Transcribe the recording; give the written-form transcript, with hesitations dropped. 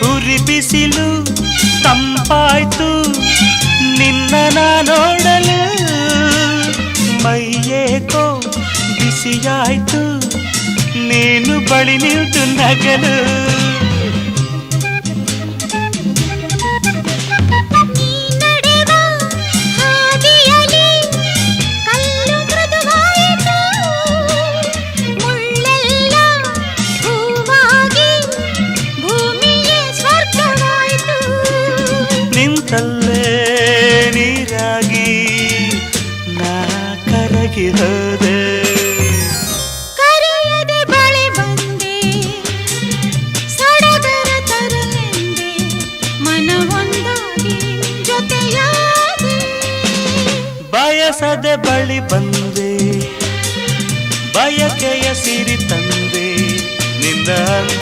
ಉರಿ ಬಿಸಿಲು ತಂಪಾಯ್ತು ನಿನ್ನ ನೋಡಲು ಮೈಯೇಕೋ ಬಿಸಿಯಾಯ್ತು ನೀನು ಬಳಿ ನಿಂತು ನಗಲು ನಿಂತಲ್ಲೇ ನೀರಾಗಿ ನಾ ಕರಗಿ ಹೋದೆ ಕರೆಯದೆ ಬಳಿ ಬಂದೆ ಸಡಗರ ತರಲೆಂದೆ ಮನವೊಂದಾಗಿ ಜೊತೆಯಾದೆ ಬಯಸದೆ ಬಳಿ ಬಂದೆ ಬಯಕೆಯ ಸಿರಿ ತಂದೆ ನಿಂದ